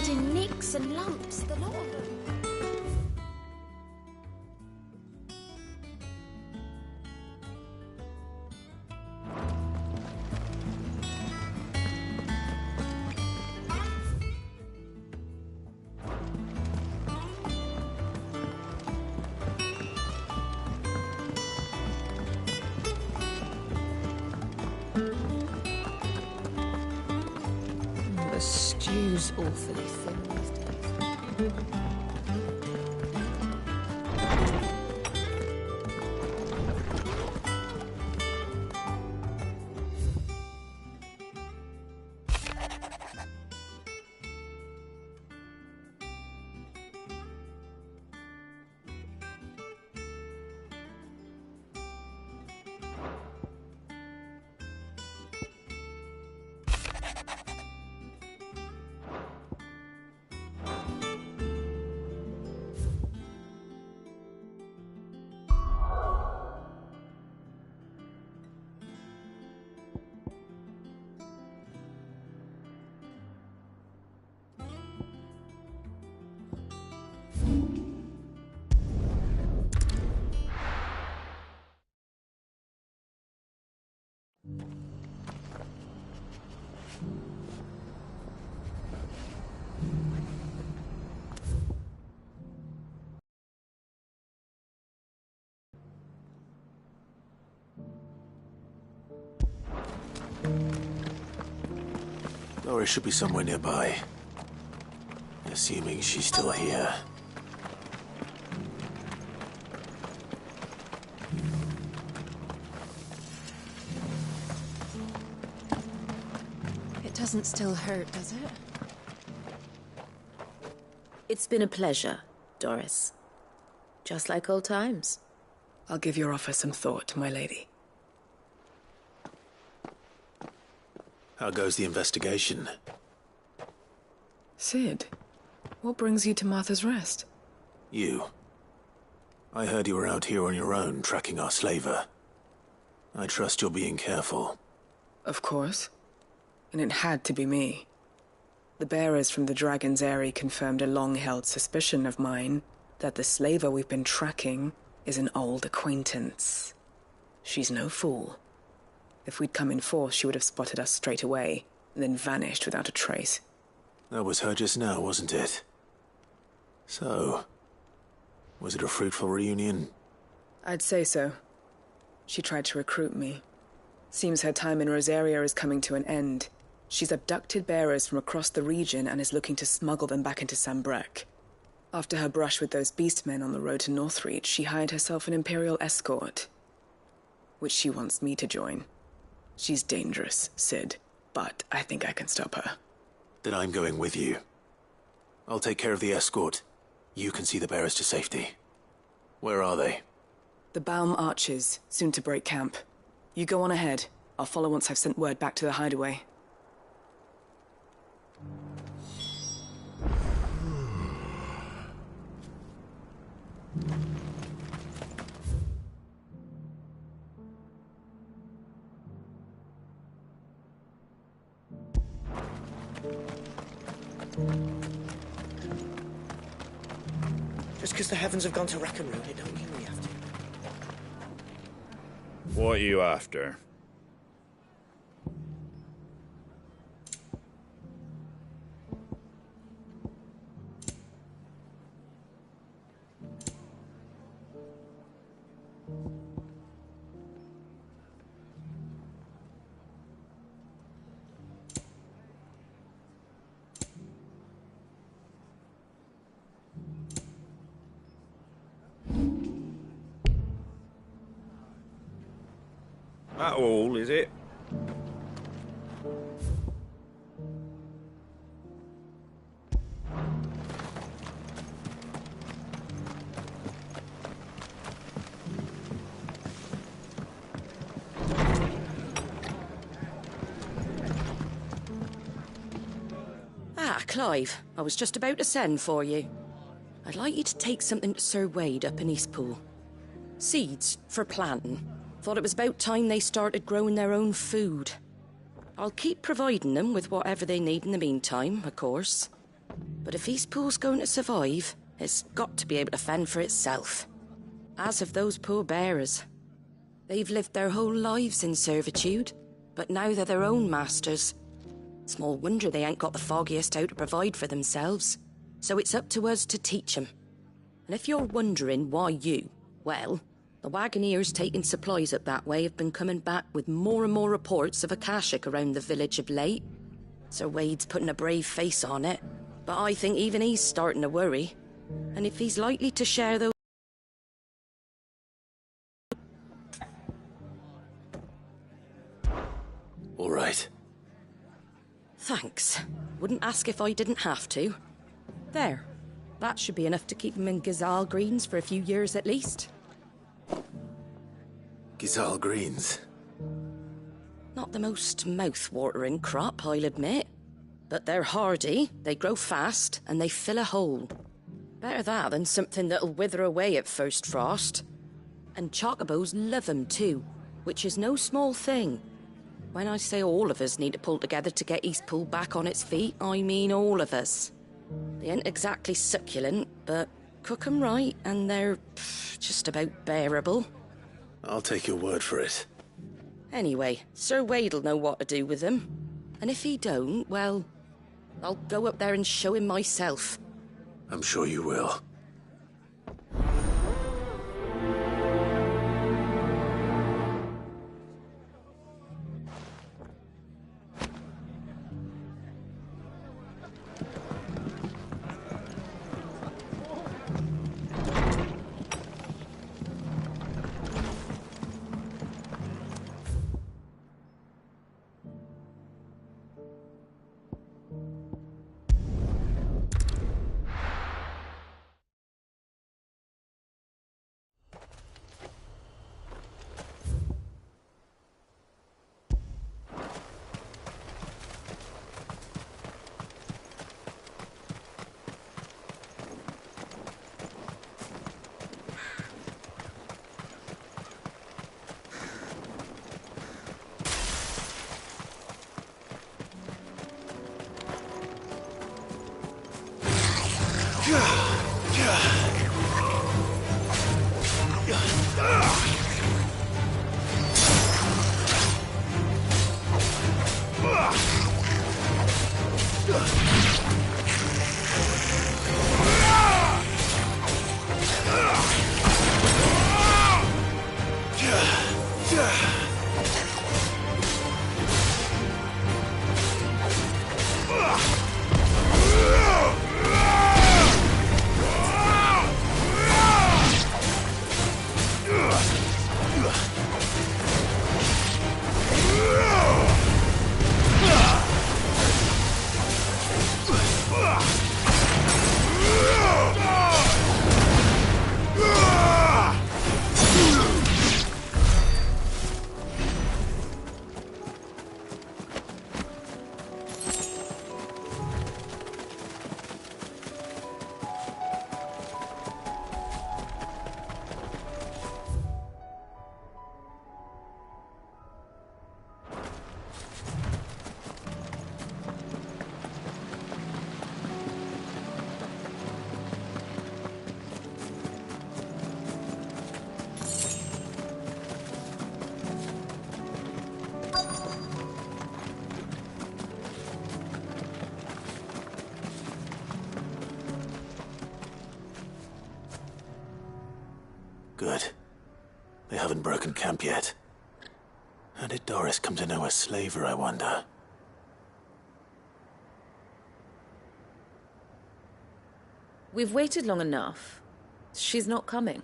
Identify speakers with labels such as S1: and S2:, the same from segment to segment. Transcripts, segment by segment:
S1: covered in nicks and lumps, the lot of them.
S2: The stew's awfully thin these days.
S3: Doris should be somewhere nearby. Assuming she's still here.
S2: It doesn't still hurt, does it?
S1: It's been a pleasure, Doris. Just like old times.
S4: I'll give your offer some thought, my lady.
S3: How goes the investigation?
S4: Cid, what brings you to Martha's Rest?
S3: You. I heard you were out here on your own, tracking our slaver. I trust you're being careful.
S4: Of course. And it had to be me. The bearers from the Dragon's Eyrie confirmed a long-held suspicion of mine that the slaver we've been tracking is an old acquaintance. She's no fool. If we'd come in force, she would have spotted us straight away, and then vanished without a trace.
S3: That was her just now, wasn't it? So, was it a fruitful reunion?
S4: I'd say so. She tried to recruit me. Seems her time in Rosaria is coming to an end. She's abducted bearers from across the region and is looking to smuggle them back into Sanbreque. After her brush with those beastmen on the road to Northreach, she hired herself an Imperial escort, which she wants me to join. She's dangerous, Cid, but I think I can stop her.
S3: Then I'm going with you. I'll take care of the escort. You can see the bearers to safety. Where are they?
S4: The Baum Archers, soon to break camp. You go on ahead. I'll follow once I've sent word back to the hideaway.
S5: Just because the heavens have gone to rack and ruin, it don't mean we have to.
S6: What are you after? That all, is it?
S7: Ah, Clive, I was just about to send for you. I'd like you to take something to Sir Wade up in Eastpool. Seeds for planting. Thought it was about time they started growing their own food. I'll keep providing them with whatever they need in the meantime, of course. But if Eastpool's going to survive, it's got to be able to fend for itself. As have those poor bearers. They've lived their whole lives in servitude, but now they're their own masters. Small wonder they ain't got the foggiest how to provide for themselves. So it's up to us to teach 'em. And if you're wondering why well, the Wagoneers taking supplies up that way have been coming back with more and more reports of Akashic around the village of late. Sir Wade's putting a brave face on it, but I think even he's starting to worry. And if he's likely to share those...
S3: All right.
S7: Thanks. Wouldn't ask if I didn't have to. There. That should be enough to keep him in Gazal Greens for a few years at least.
S3: Gazal Greens.
S7: Not the most mouth-watering crop, I'll admit. But they're hardy, they grow fast, and they fill a hole. Better that than something that'll wither away at first frost. And chocobos love 'em too, which is no small thing. When I say all of us need to pull together to get Eastpool back on its feet, I mean all of us. They ain't exactly succulent, but cook 'em right and they're just about bearable.
S3: I'll take your word for it.
S7: Anyway, Sir Wade'll know what to do with them. And if he don't, well, I'll go up there and show him myself.
S3: I'm sure you will. Good. They haven't broken camp yet. How did Doris come to know a slaver, I wonder?
S1: We've waited long enough. She's not coming.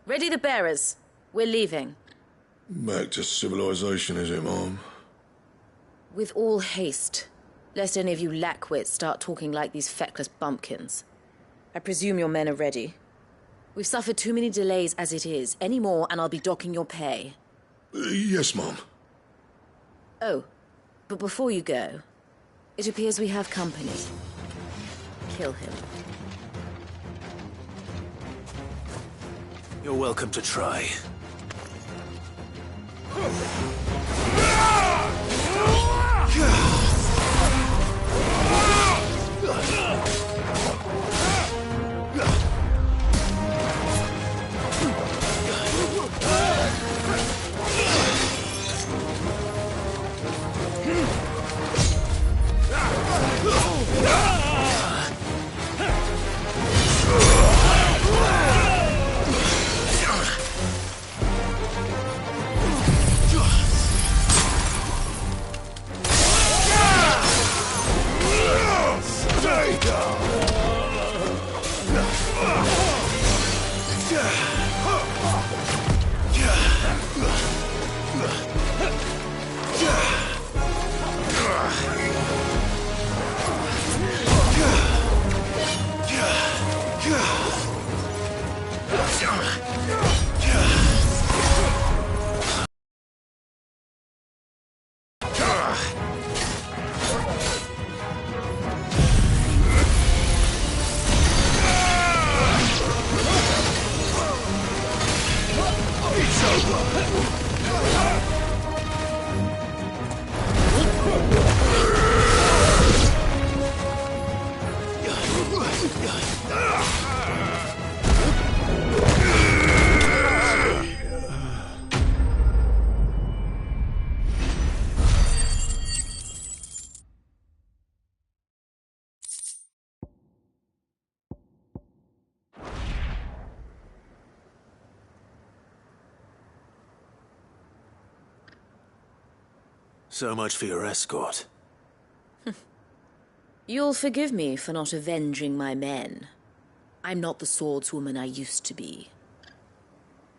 S1: Ready the bearers. We're leaving.
S8: Back to civilization, is it, Mom?
S1: With all haste, lest any of you lackwits start talking like these feckless bumpkins. I presume your men are ready. We've suffered too many delays as it is. Any more and I'll be docking your pay.
S8: Yes, Mom.
S1: Oh, but before you go, it appears we have company. Kill him.
S3: You're welcome to try. So much for your escort.
S1: You'll forgive me for not avenging my men. I'm not the swordswoman I used to be.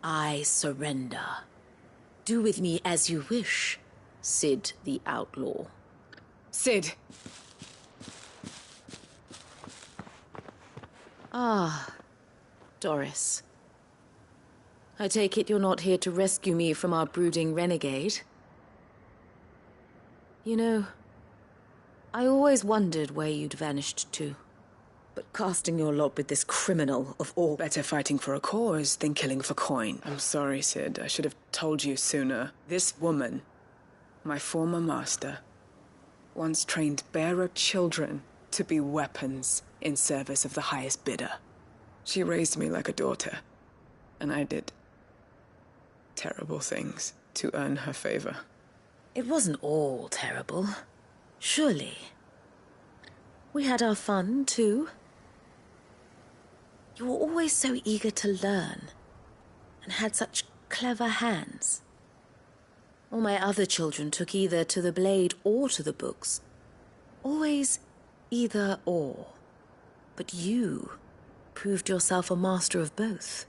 S1: I surrender. Do with me as you wish, Cid the Outlaw.
S4: Cid!
S1: Ah, Doris. I take it you're not here to rescue me from our brooding renegade? You know, I always wondered where you'd vanished to. But casting your lot with this criminal of all...
S4: Better fighting for a cause than killing for coin. I'm sorry, Cid. I should have told you sooner. This woman, my former master, once trained bearer children to be weapons in service of the highest bidder. She raised me like a daughter, and I did terrible things to earn her favor.
S1: It wasn't all terrible, surely. We had our fun, too. You were always so eager to learn, and had such clever hands. All my other children took either to the blade or to the books. Always either or. But you proved yourself a master of both.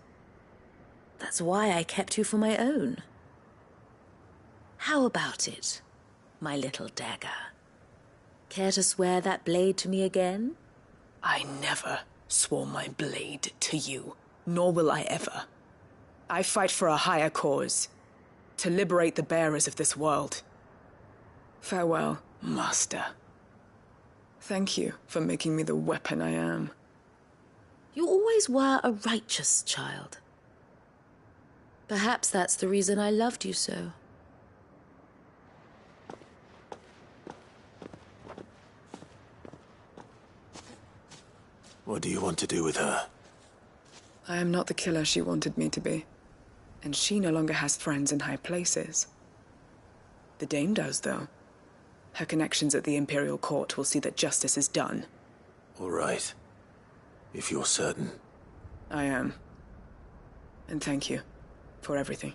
S1: That's why I kept you for my own. How about it, my little dagger? Care to swear that blade to me again?
S4: I never swore my blade to you, nor will I ever. I fight for a higher cause, to liberate the bearers of this world. Farewell, Master. Thank you for making me the weapon I am.
S1: You always were a righteous child. Perhaps that's the reason I loved you so.
S3: What do you want to do with her?
S4: I am not the killer she wanted me to be, and she no longer has friends in high places. The Dame does, though. Her connections at the Imperial Court will see that justice is done.
S3: All right. If you're certain.
S4: I am. And thank you for everything.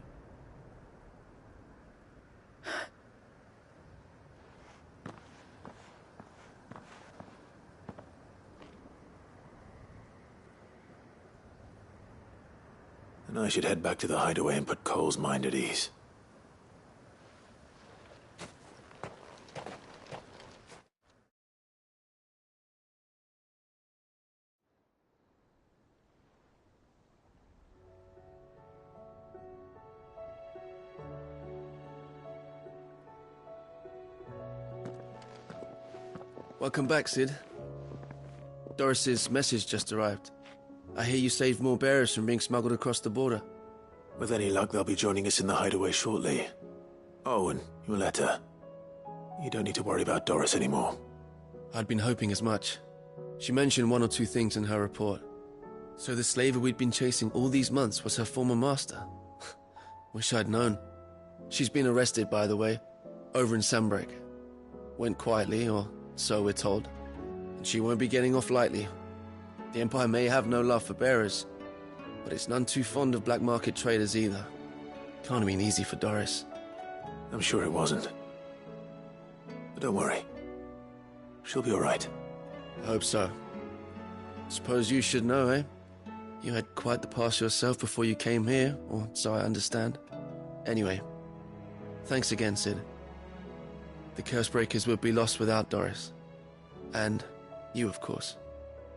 S3: And I should head back to the hideaway and put Cole's mind at ease.
S9: Welcome back, Cid. Doris's message just arrived. I hear you saved more bearers from being smuggled across the border.
S3: With any luck, they'll be joining us in the hideaway shortly. Oh, and your letter. You don't need to worry about Doris anymore.
S9: I'd been hoping as much. She mentioned one or two things in her report. So the slaver we'd been chasing all these months was her former master. Wish I'd known. She's been arrested, by the way, over in Sanbreque. Went quietly, or so we're told. And she won't be getting off lightly. The Empire may have no love for bearers, but it's none too fond of black market traders either. Can't have been easy for Doris.
S3: I'm sure it wasn't. But don't worry. She'll be all right.
S9: I hope so. Suppose you should know, eh? You had quite the past yourself before you came here, or so I understand. Anyway, thanks again, Cid. The Cursebreakers would be lost without Doris. And you, of course.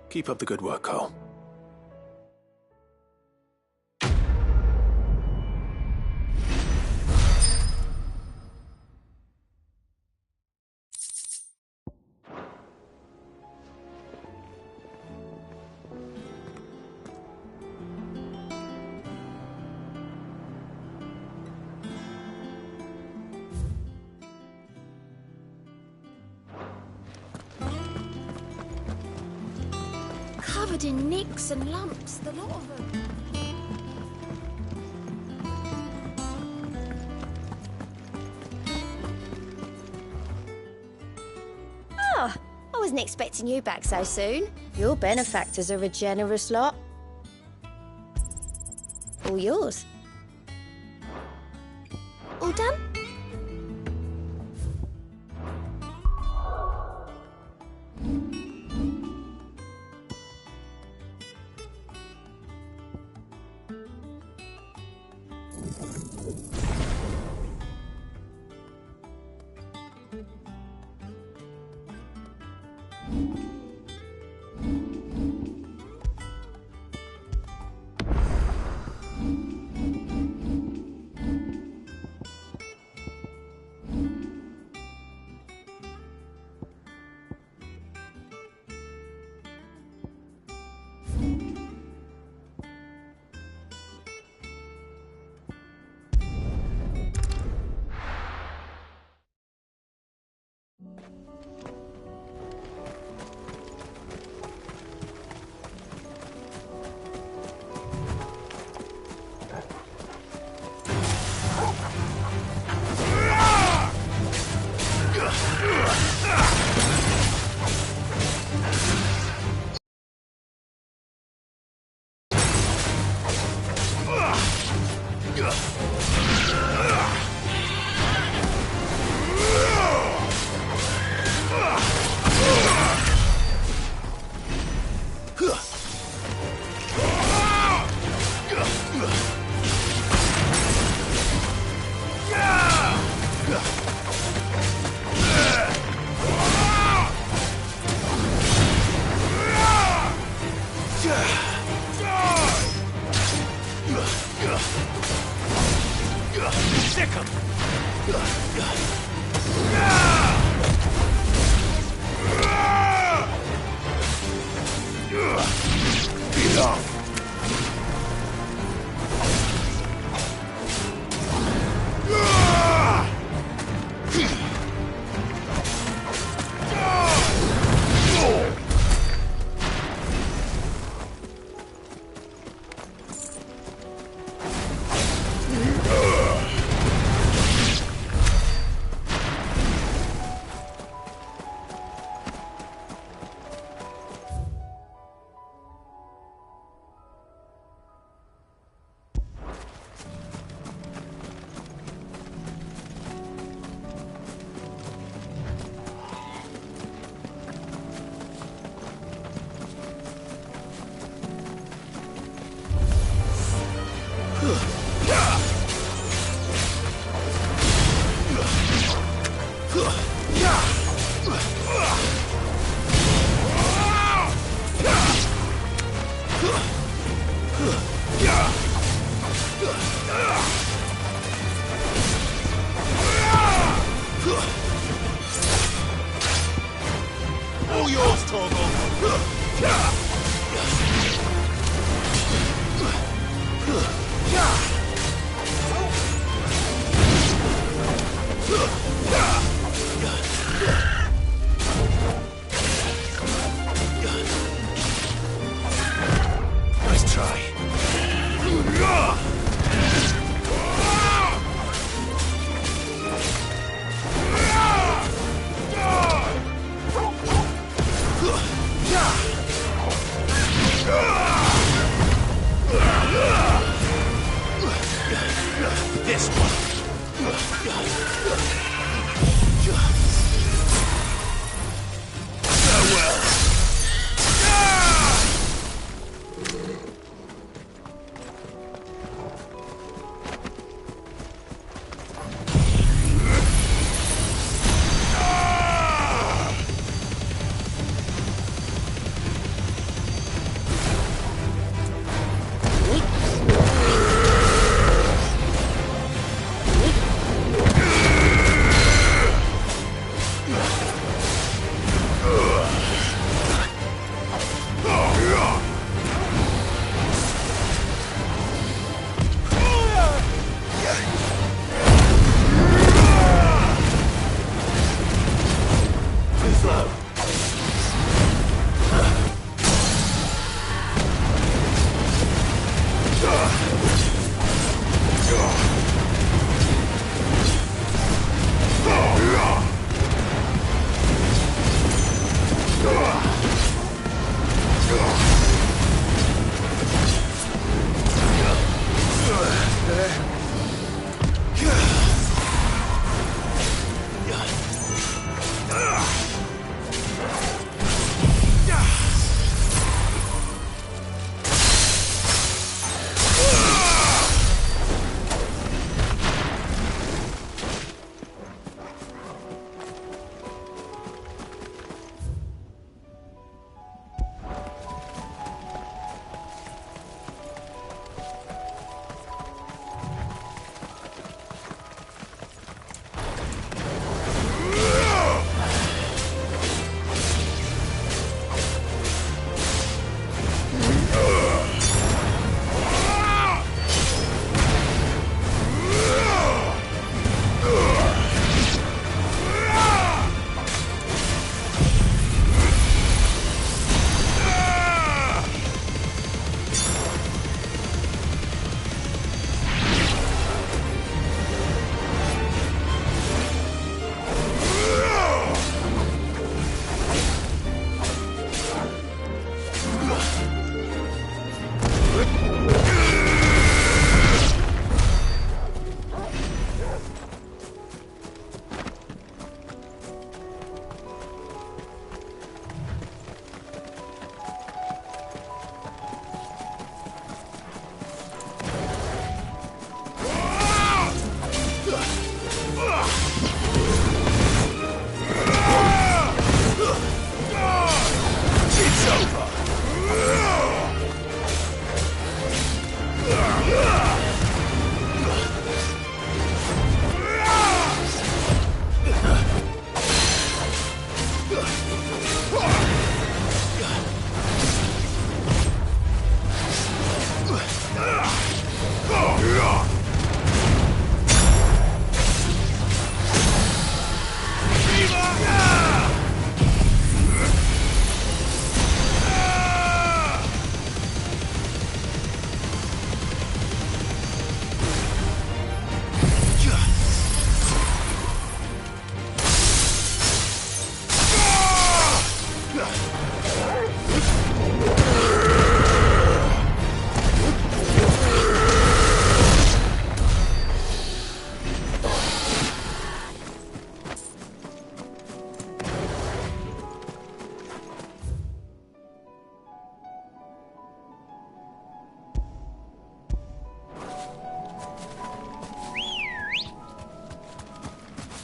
S3: Keep up the good work, Cole.
S2: Covered in nicks and lumps, the lot of them.
S10: Oh, I wasn't expecting you back so soon. Your benefactors are a generous lot. All yours. All done?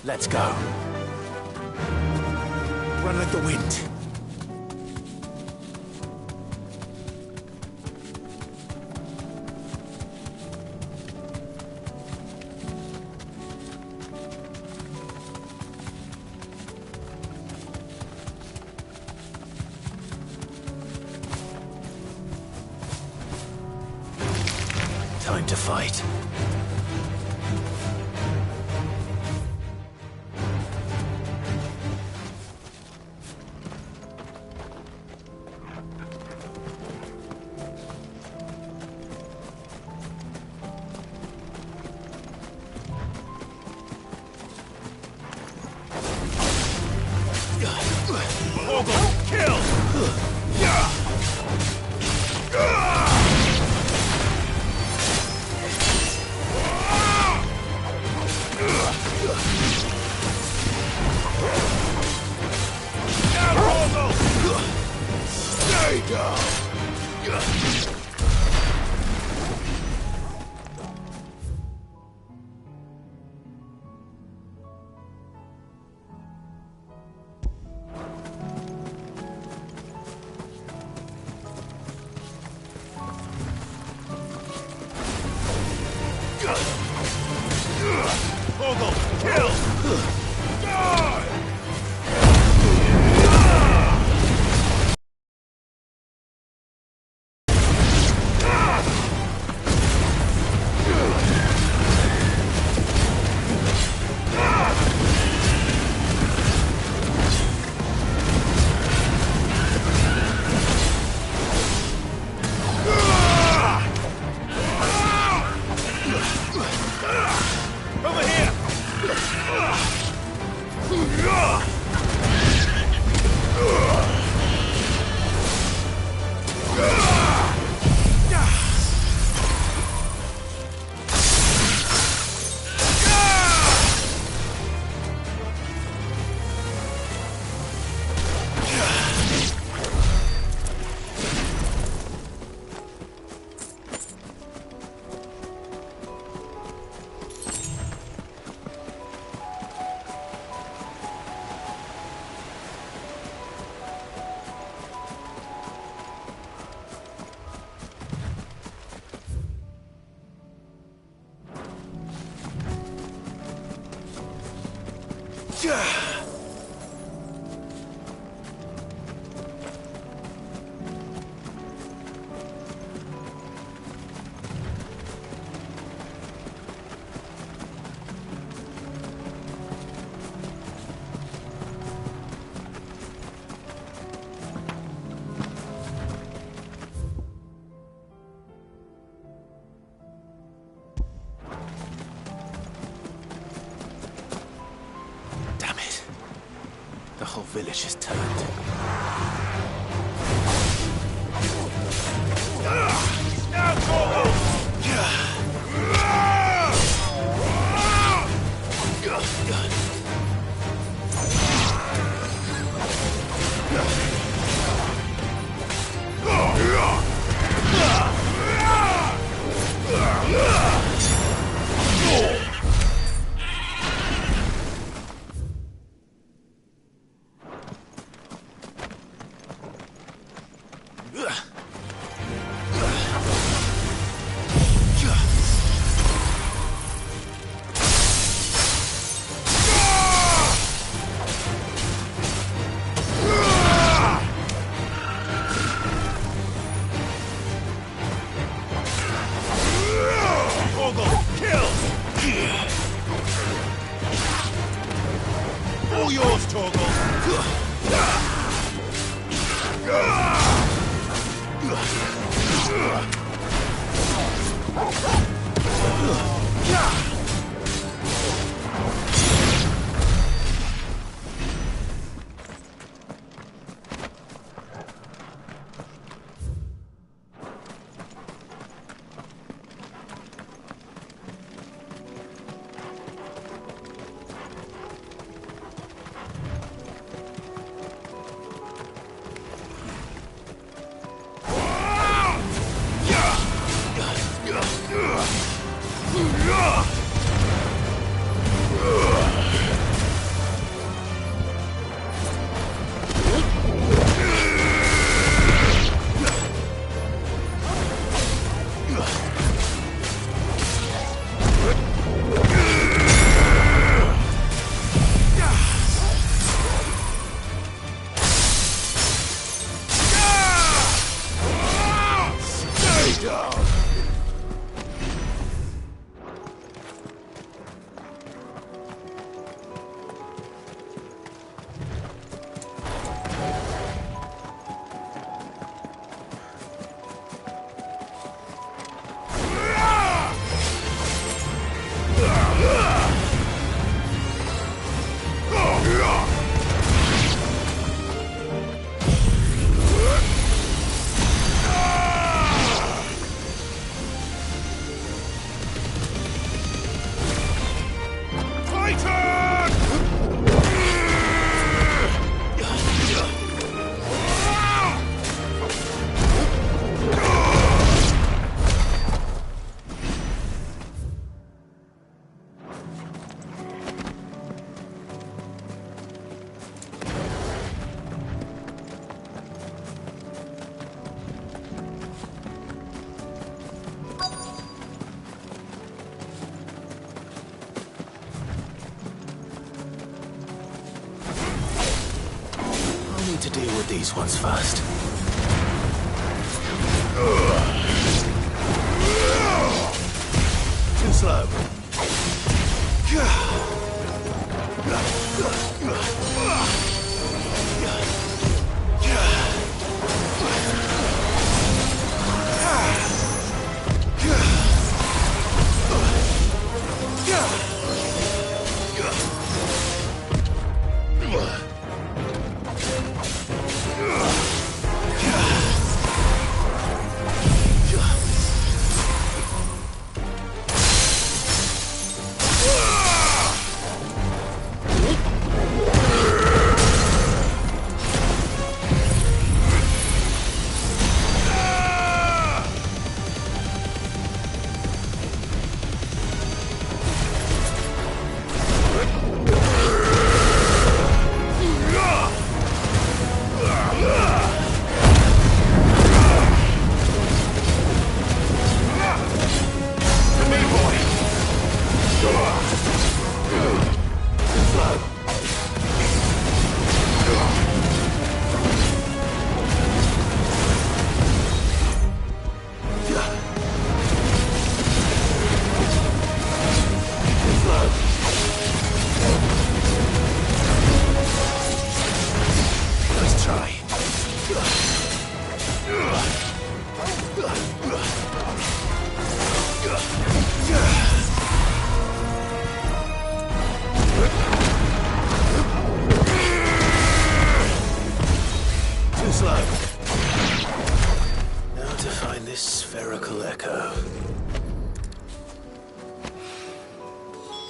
S3: Let's go. Run like the wind. Time to fight. The whole village is turned.
S6: All yours, Torgal.
S3: Deal with these ones first. Too slow.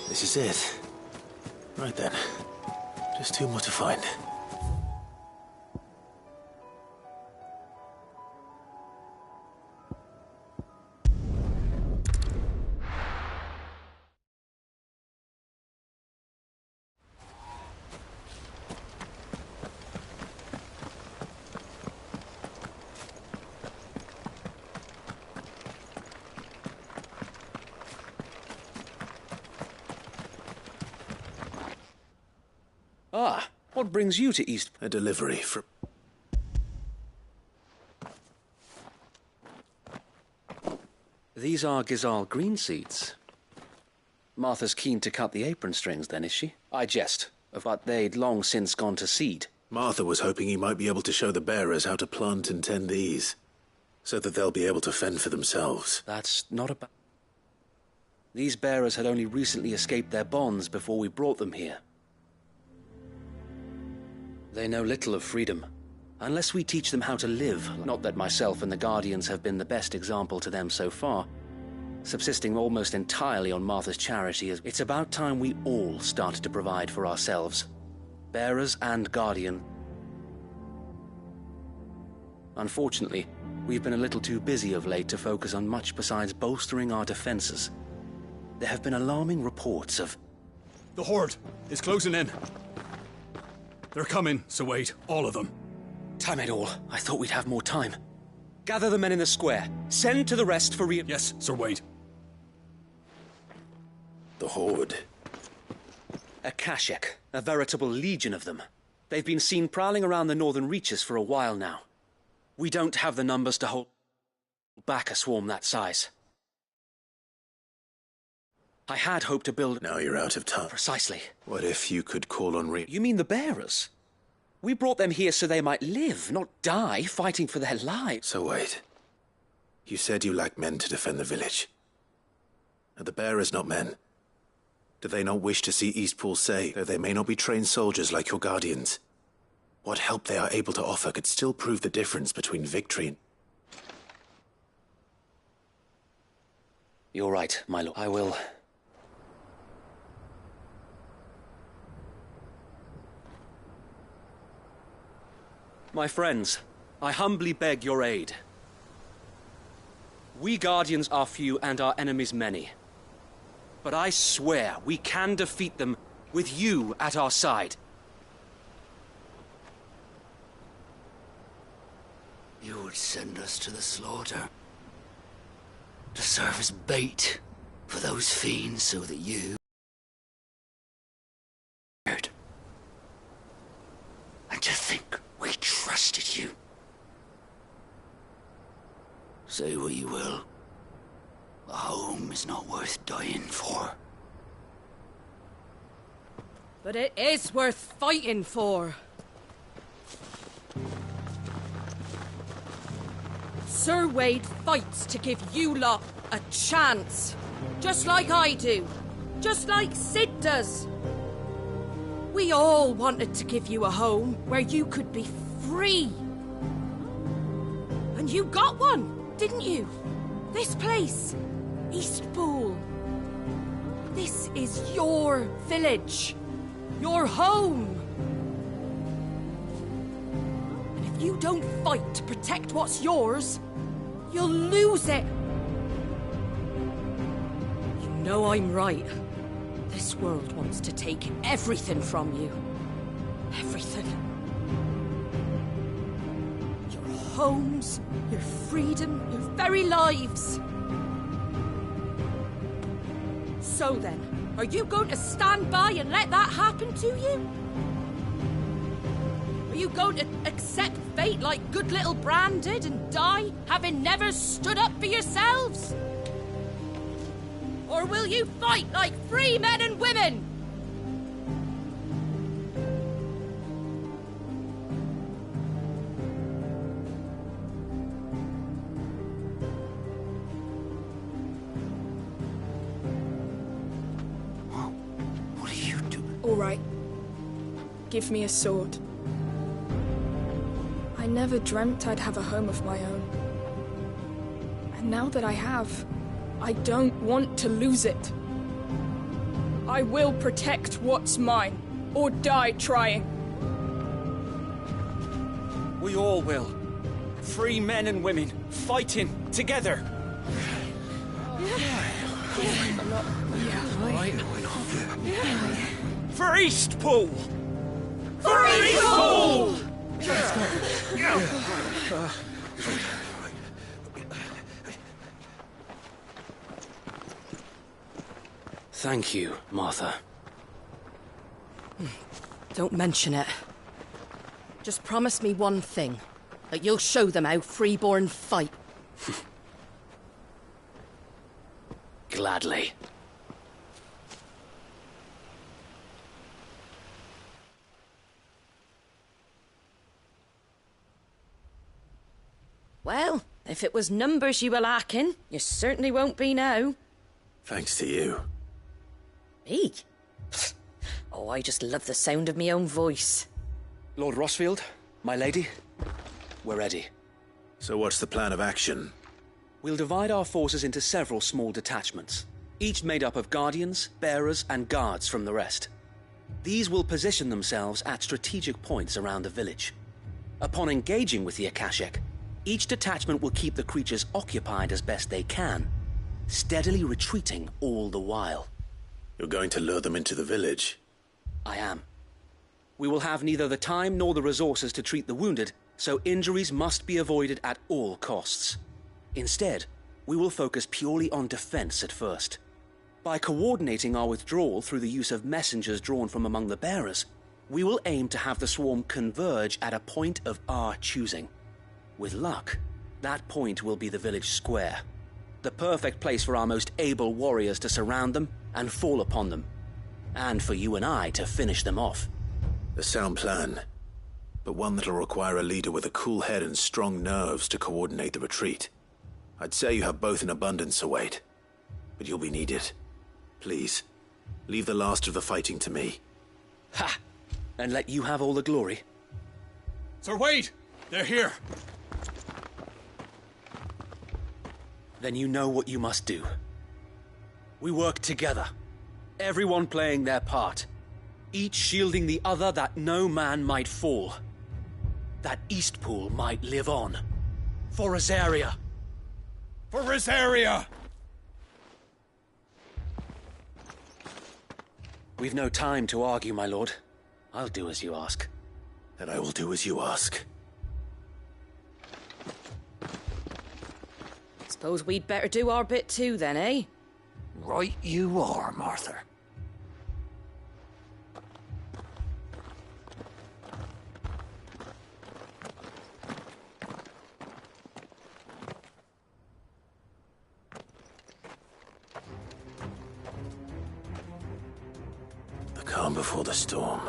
S3: This is it. Right then. Just two more to find.
S11: Ah, what brings you to East?
S3: A delivery from...
S11: These are Gizal green seeds. Martha's keen to cut the apron strings then, is she? I jest, but they'd long since gone to seed.
S3: Martha was hoping he might be able to show the bearers how to plant and tend these, so that they'll be able to fend for themselves.
S11: That's not a... These bearers had only recently escaped their bonds before we brought them here. They know little of freedom, unless we teach them how to live. Not that myself and the Guardians have been the best example to them so far, subsisting almost entirely on Martha's charity. It's about time we all started to provide for ourselves, bearers and Guardian. Unfortunately, we've been a little too busy of late to focus on much besides bolstering our defenses. There have been alarming reports of...
S6: The Horde is closing in. They're coming, so wait, all of them.
S11: Time it all. I thought we'd have more time. Gather the men in the square. Send to the rest for
S6: Yes, Sir Wade.
S3: The Horde.
S11: A Kashek, a veritable legion of them. They've been seen prowling around the northern reaches for a while now. We don't have the numbers to hold back a swarm that size. I had hoped to build...
S3: Now you're out of time.
S11: Precisely.
S3: What if you could call on
S11: You mean the bearers? We brought them here so they might live, not die fighting for their lives.
S3: So wait. You said you lack men to defend the village. Are the bearers not men? Do they not wish to see Eastpool say, though they may not be trained soldiers like your Guardians? What help they are able to offer could still prove the difference between victory and...
S11: You're right, my lord. I will... My friends, I humbly beg your aid. We Guardians are few and our enemies many. But I swear we can defeat them with you at our side.
S2: You would send us to the slaughter. To serve as bait for those fiends so that you... And to think we is not worth dying for.
S7: But it is worth fighting for. Sir Wade fights to give you lot a chance. Just like I do. Just like Sid does. We all wanted to give you a home where you could be free. And you got one, didn't you? This place, Eastpool. This is your village. Your home. And if you don't fight to protect what's yours, you'll lose it. You know I'm right. This world wants to take everything from you. Everything. Your homes, your freedom, your very lives. So then, are you going to stand by and let that happen to you? Are you going to accept fate like good little Bran did and die, having never stood up for yourselves? Or will you fight like free men and women?
S2: What are you doing?
S12: All right. Give me a sword. I never dreamt I'd have a home of my own. And now that I have, I don't want to lose it. I will protect what's mine, or die trying.
S13: We all will. Free men and women, fighting together. For Eastpool! For Eastpool!
S11: Thank you, Martha.
S7: Don't mention it. Just promise me one thing. That you'll show them how freeborn fight.
S11: Gladly.
S7: Well, if it was numbers you were lacking, you certainly won't be now.
S3: Thanks to you.
S7: Me? Oh, I just love the sound of my own voice.
S11: Lord Rossfield, my lady, we're ready.
S3: So what's the plan of action?
S11: We'll divide our forces into several small detachments, each made up of guardians, bearers, and guards from the rest. These will position themselves at strategic points around the village. Upon engaging with the Akashic, each detachment will keep the creatures occupied as best they can, steadily retreating all the while.
S3: You're going to lure them into the village?
S11: I am. We will have neither the time nor the resources to treat the wounded, so injuries must be avoided at all costs. Instead, we will focus purely on defense at first. By coordinating our withdrawal through the use of messengers drawn from among the bearers, we will aim to have the swarm converge at a point of our choosing. With luck, that point will be the village square, the perfect place for our most able warriors to surround them and fall upon them, and for you and I to finish them off.
S3: A sound plan, but one that'll require a leader with a cool head and strong nerves to coordinate the retreat. I'd say you have both in abundance, Sir Wade, but you'll be needed. Please, leave the last of the fighting to me.
S11: Ha! And let you have all the glory.
S6: Sir Wade! They're here!
S11: Then you know what you must do. We work together, everyone playing their part, each shielding the other that no man might fall, that Eastpool might live on. For Rosaria!
S6: For Rosaria!
S11: We've no time to argue, my lord. I'll do as you ask.
S3: Then I will do as you ask.
S7: Suppose we'd better do our bit too then, eh?
S2: Right you are, Martha.
S3: calm before the storm.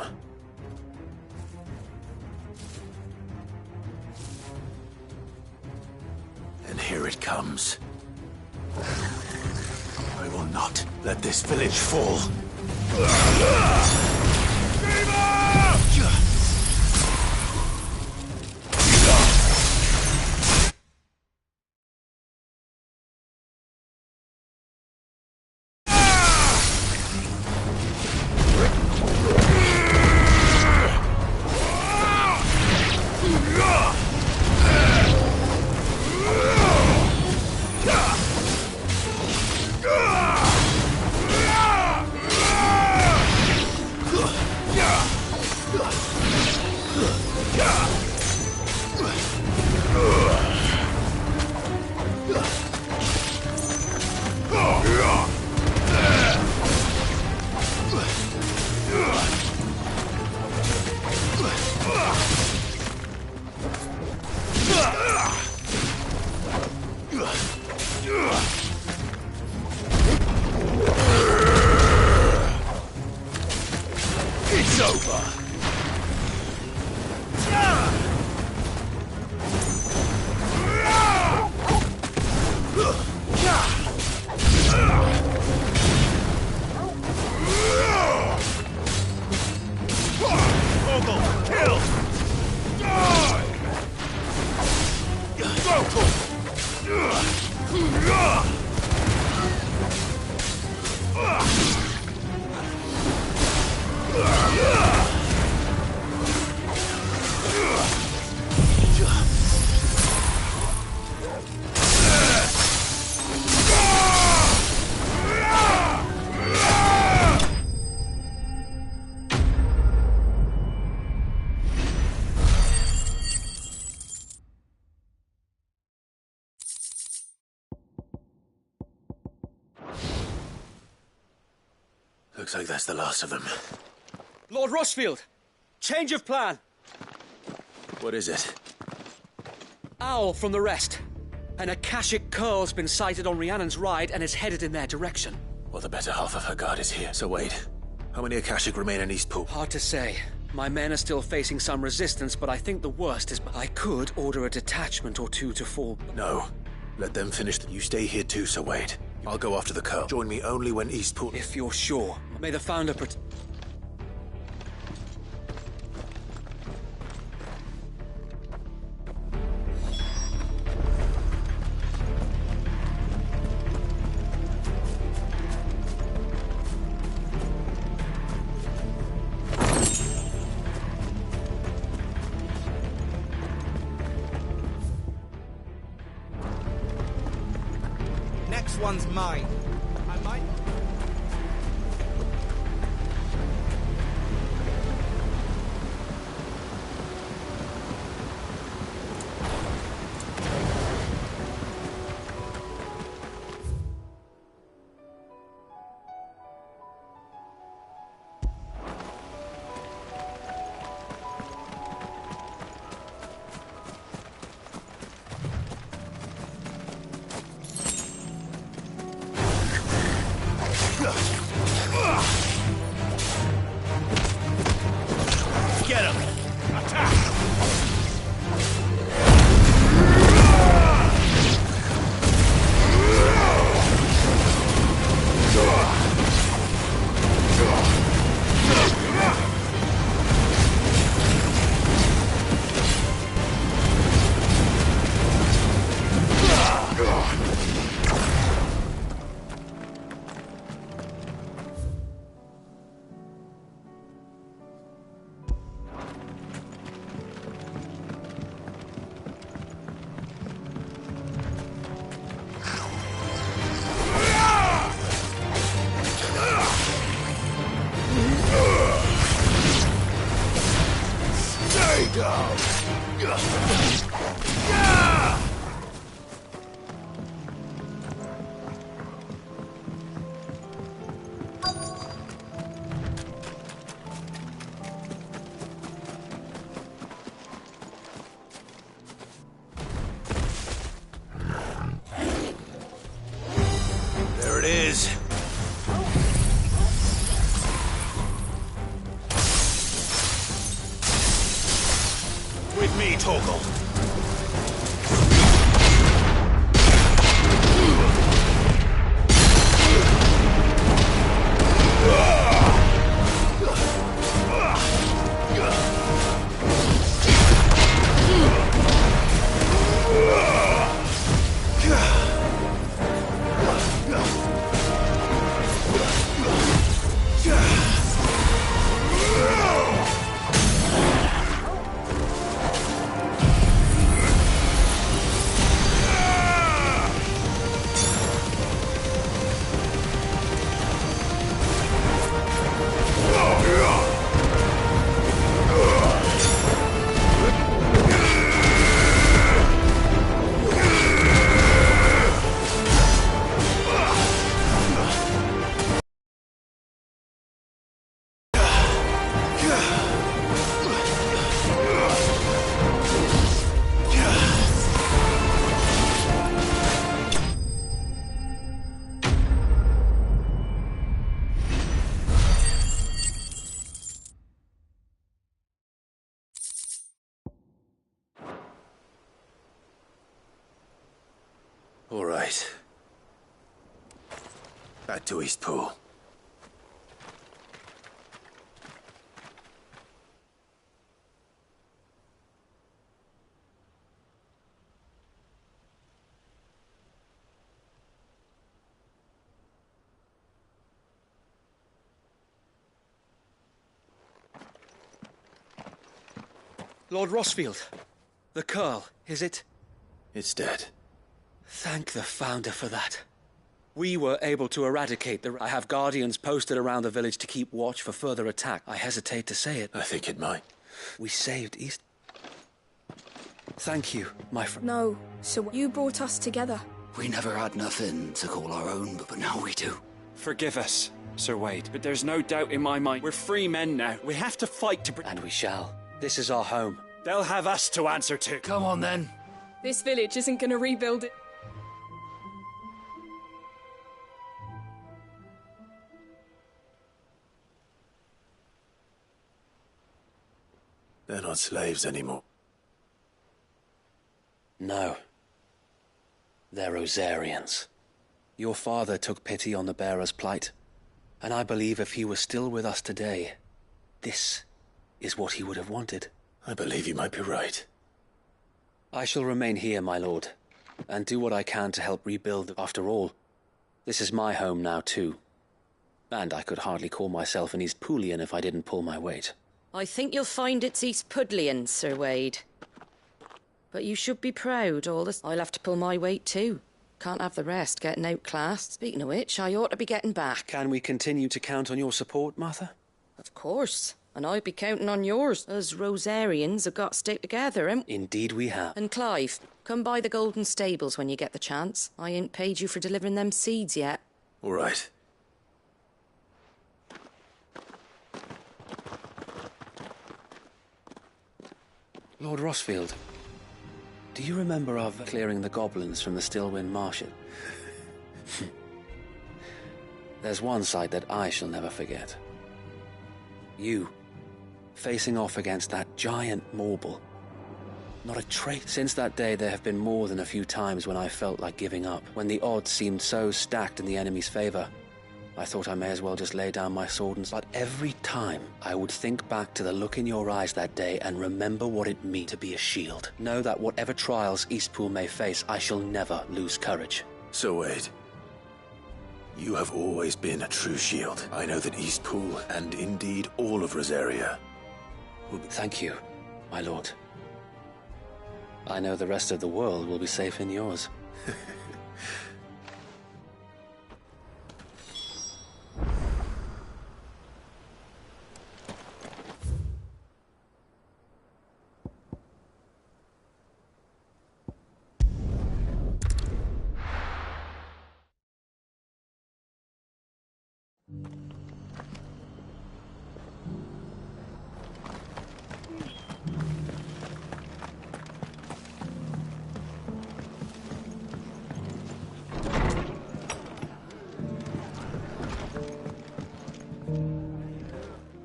S3: And here it comes. I will not let this village fall.
S2: It's over!
S3: Looks like that's the last of them.
S13: Lord Rushfield! Change of plan!
S3: What is it?
S13: Owl from the rest. An Akashic Curl's been sighted on Rhiannon's ride and is headed in their direction.
S3: Well, the better half of her guard is here. So wait, how many Akashic remain in Eastpool?
S13: Hard to say. My men are still facing some resistance, but I think the worst is... I could order a detachment or two to fall.
S3: No. Let them finish. You stay here too, Sir Wade. I'll go after the Curl. Join me only when Eastpool...
S13: If you're sure. May the Founder
S5: Next one's mine. I might... Get him! Attack!
S3: There it is. Torgal. All right. Back to Eastpool.
S13: Lord Rosfield, the Curl, is it?
S3: It's dead.
S13: Thank the Founder for that. We were able to eradicate the... I have guardians posted around the village to keep watch for further attack. I hesitate to say it.
S3: I think it might.
S13: We saved East... Thank you, my friend.
S12: No, so you brought us together.
S2: We never had nothing to call our own, but now we do.
S14: Forgive us, Sir Wade, but there's no doubt in my mind we're free men now. We have to fight to...
S13: And we shall. This is our home.
S14: They'll have us to answer to.
S2: Come on, then.
S12: This village isn't gonna rebuild it.
S3: They're not slaves anymore.
S11: No. They're Rosarians. Your father took pity on the bearer's plight, and I believe if he was still with us today, this is what he would have wanted.
S3: I believe you might be right.
S11: I shall remain here, my lord, and do what I can to help rebuild. After all, this is my home now too. And I could hardly call myself an Eastpoolian if I didn't pull my weight.
S7: I think you'll find it's Eastpudlian, Sir Wade. But you should be proud, all this. I'll have to pull my weight too. Can't have the rest getting outclassed. Speaking of which, I ought to be getting back.
S11: Can we continue to count on your support, Martha?
S7: Of course. And I'd be counting on yours. Us Rosarians have got to stick together, and...
S11: Indeed we have.
S7: And Clive, come by the Golden Stables when you get the chance. I ain't paid you for delivering them seeds yet.
S3: All right.
S11: Lord Rosfield, do you remember our clearing the goblins from the Stillwind Marshes? There's one sight that I shall never forget. You, facing off against that giant Morble. Not a trace. Since that day, there have been more than a few times when I felt like giving up, when the odds seemed so stacked in the enemy's favor. I thought I may as well just lay down my sword and... But every time, I would think back to the look in your eyes that day and remember what it meant to be a shield. Know that whatever trials Eastpool may face, I shall never lose courage.
S3: So Wade, you have always been a true shield. I know that Eastpool, and indeed all of Rosaria, will be...
S11: Thank you, my lord. I know the rest of the world will be safe in yours.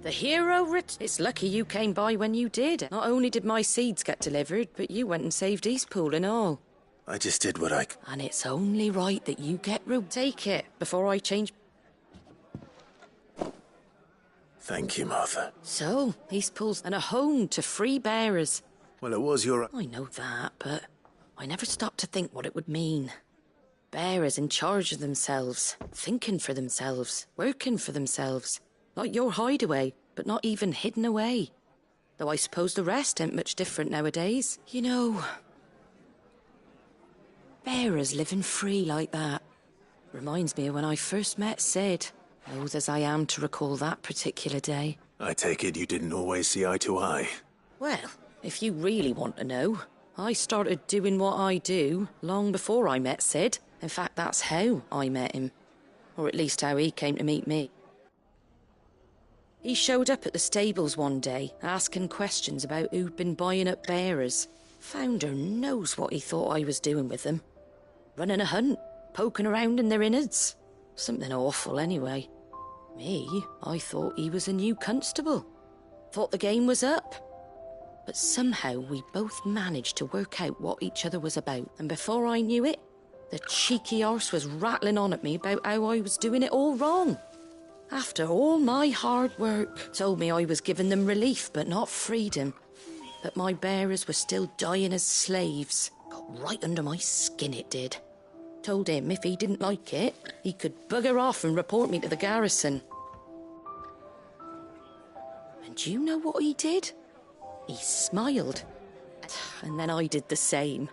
S7: The hero It's lucky you came by when you did. Not only did my seeds get delivered, but you went and saved Eastpool and all.
S3: I just did what I...
S7: And it's only right that you get Take it, before I change...
S3: Thank you, Martha.
S7: So, Eastpool's and a home to free bearers.
S3: Well, it was your...
S7: I know that, but I never stopped to think what it would mean. Bearers in charge of themselves, thinking for themselves, working for themselves. Like your hideaway, but not even hidden away. Though I suppose the rest ain't much different nowadays. You know, bearers living free like that reminds me of when I first met Sid. Loath as I am to recall that particular day.
S3: I take it you didn't always see eye to eye.
S7: Well, if you really want to know, I started doing what I do long before I met Sid. In fact, that's how I met him. Or at least how he came to meet me. He showed up at the stables one day, asking questions about who'd been buying up bearers. Founder knows what he thought I was doing with them. Running a hunt, poking around in their innards. Something awful, anyway. Me, I thought he was a new constable. Thought the game was up. But somehow we both managed to work out what each other was about. And before I knew it, the cheeky arse was rattling on at me about how I was doing it all wrong. After all my hard work, told me I was giving them relief but not freedom. That my bearers were still dying as slaves. Got right under my skin, it did. Told him if he didn't like it, he could bugger off and report me to the garrison. And do you know what he did? He smiled. And then I did the same.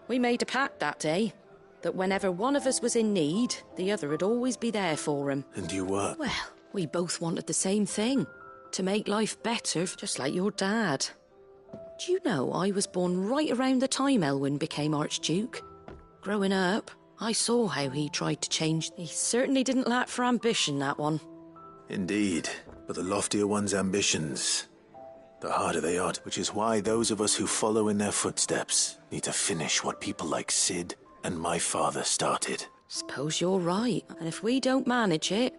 S7: We made a pact that day, that whenever one of us was in need, the other would always be there for him.
S3: And you were?
S7: Well, we both wanted the same thing. To make life better, just like your dad. Do you know I was born right around the time Elwyn became Archduke? Growing up, I saw how he tried to change. He certainly didn't lack for ambition, that one.
S3: Indeed, but the loftier one's ambitions, the harder they are, which is why those of us who follow in their footsteps need to finish what people like Sid and my father started.
S7: Suppose you're right, and if we don't manage it,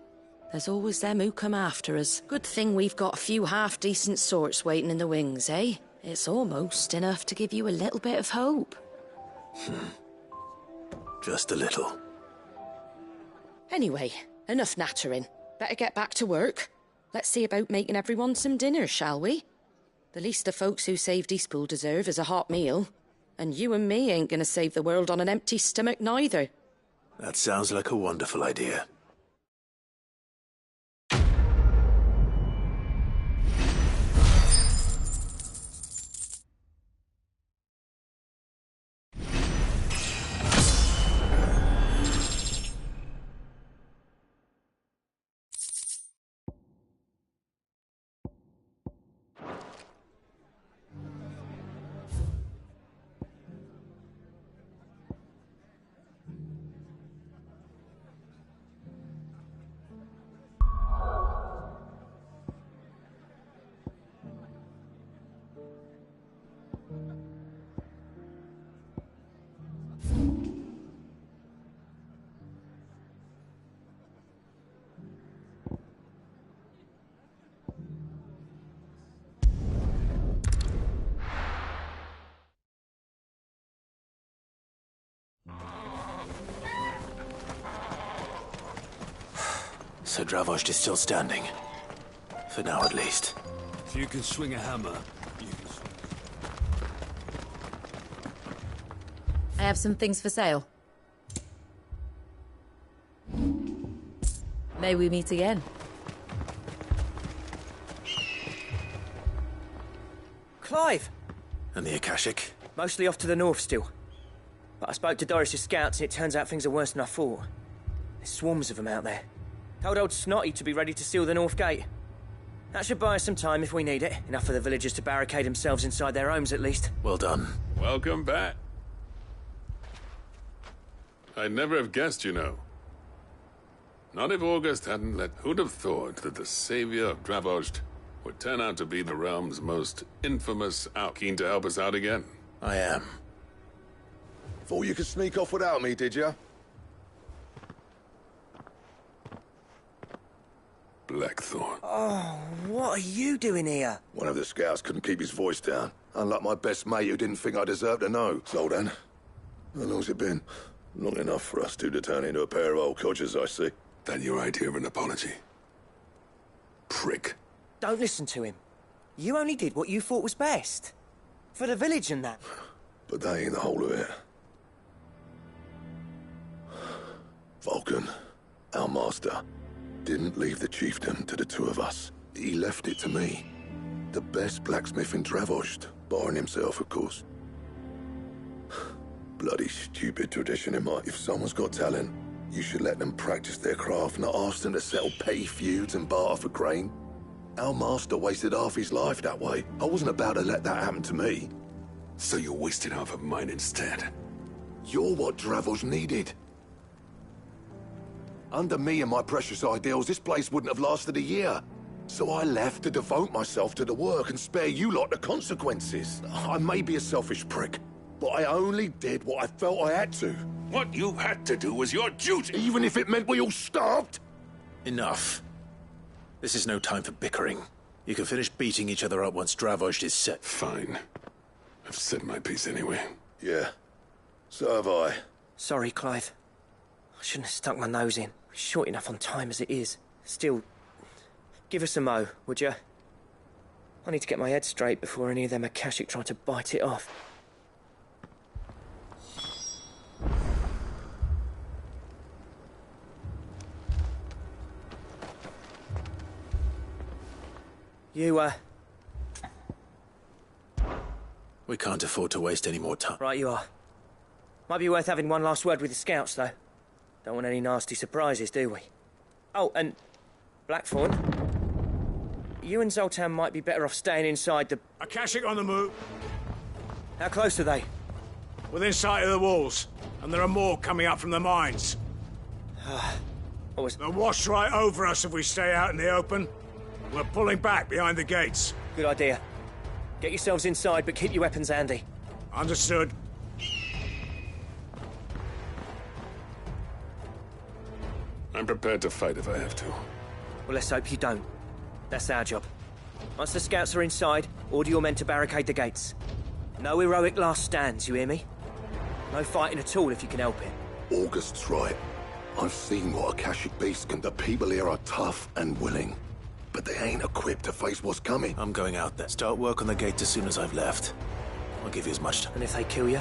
S7: there's always them who come after us. Good thing we've got a few half-decent sorts waiting in the wings, eh? It's almost enough to give you a little bit of hope.
S3: Just a little.
S7: Anyway, enough nattering. Better get back to work. Let's see about making everyone some dinner, shall we? The least the folks who saved Eastpool deserve is a hot meal. And you and me ain't gonna save the world on an empty stomach neither.
S3: That sounds like a wonderful idea. Sir Dravost is still standing. For now, at least.
S6: If you can swing a hammer, you can swing...
S1: I have some things for sale. May we meet again?
S5: Clive!
S3: And the Akashic?
S5: Mostly off to the north still. But I spoke to Doris' scouts and it turns out things are worse than I thought. There's swarms of them out there. Told old Snotty to be ready to seal the north gate. That should buy us some time if we need it. Enough for the villagers to barricade themselves inside their homes at least.
S3: Well done.
S15: Welcome back. I'd never have guessed, you know. Not if August hadn't let... Who'd have thought that the savior of Dravost would turn out to be the realm's most infamous out... Keen to help us out again?
S3: I am.
S8: Thought you could sneak off without me, did you?
S15: Blackthorn.
S5: Oh, what are you doing here?
S8: One of the scouts couldn't keep his voice down. Unlike my best mate who didn't think I deserved to know. Zoltan, how long's it been? Long enough for us two to turn into a pair of old codgers, I see.
S15: That your idea of an apology? Prick.
S5: Don't listen to him. You only did what you thought was best. For the village and that.
S8: But that ain't the whole of it. Vulcan, our master, didn't leave the chiefdom to the two of us. He left it to me. The best blacksmith in Dravost, barring himself, of course. Bloody stupid tradition in If someone's got talent, you should let them practice their craft, not ask them to settle petty feuds and barter for grain. Our master wasted half his life that way. I wasn't about to let that happen to me.
S15: So you wasted half of mine instead?
S8: You're what Dravost needed. Under me and my precious ideals, this place wouldn't have lasted a year. So I left to devote myself to the work and spare you lot the consequences. I may be a selfish prick, but I only did what I felt I had to.
S15: What you had to do was your duty!
S8: Even if it meant we all starved?
S3: Enough. This is no time for bickering. You can finish beating each other up once Dravost is set.
S15: Fine. I've said my piece anyway.
S8: Yeah. So have I.
S5: Sorry, Clive. I shouldn't have stuck my nose in. We're short enough on time as it is. Still, give us a mo, would you? I need to get my head straight before any of them Akashic try to bite it off. You,
S3: We can't afford to waste any more time.
S5: Right you are. Might be worth having one last word with the scouts, though. Don't want any nasty surprises, do we? Oh, and Blackthorn, you and Zoltan might be better off staying inside the...
S6: Akashic on the move.
S5: How close are they?
S6: Within sight of the walls. And there are more coming up from the mines. They'll wash right over us if we stay out in the open. We're pulling back behind the gates.
S5: Good idea. Get yourselves inside, but keep your weapons handy.
S6: Understood.
S15: I'm prepared to fight if I have to.
S5: Well, let's hope you don't. That's our job. Once the scouts are inside, order your men to barricade the gates. No heroic last stands, you hear me? No fighting at all if you can help it.
S8: August's right. I've seen what Akashic beasts can. The people here are tough and willing. But they ain't equipped to face what's coming.
S3: I'm going out there. Start work on the gate as soon as I've left. I'll give you as much time.
S5: And if they kill you?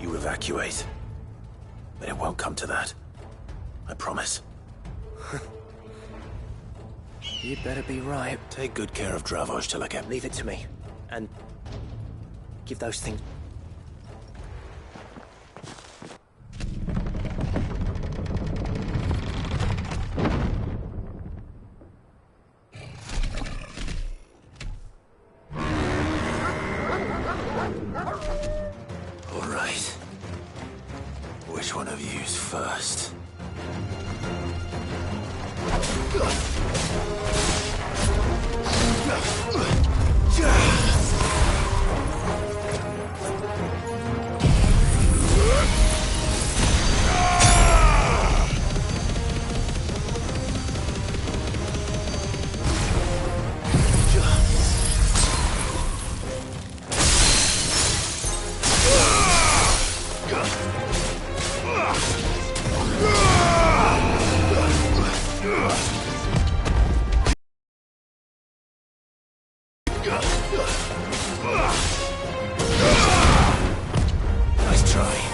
S3: You evacuate. But it won't come to that. I promise.
S5: You'd better be right.
S3: Take good care of Dravost till I get...
S5: Leave it to me. And... give those things...
S3: All right. Which one of you's first? Nice try.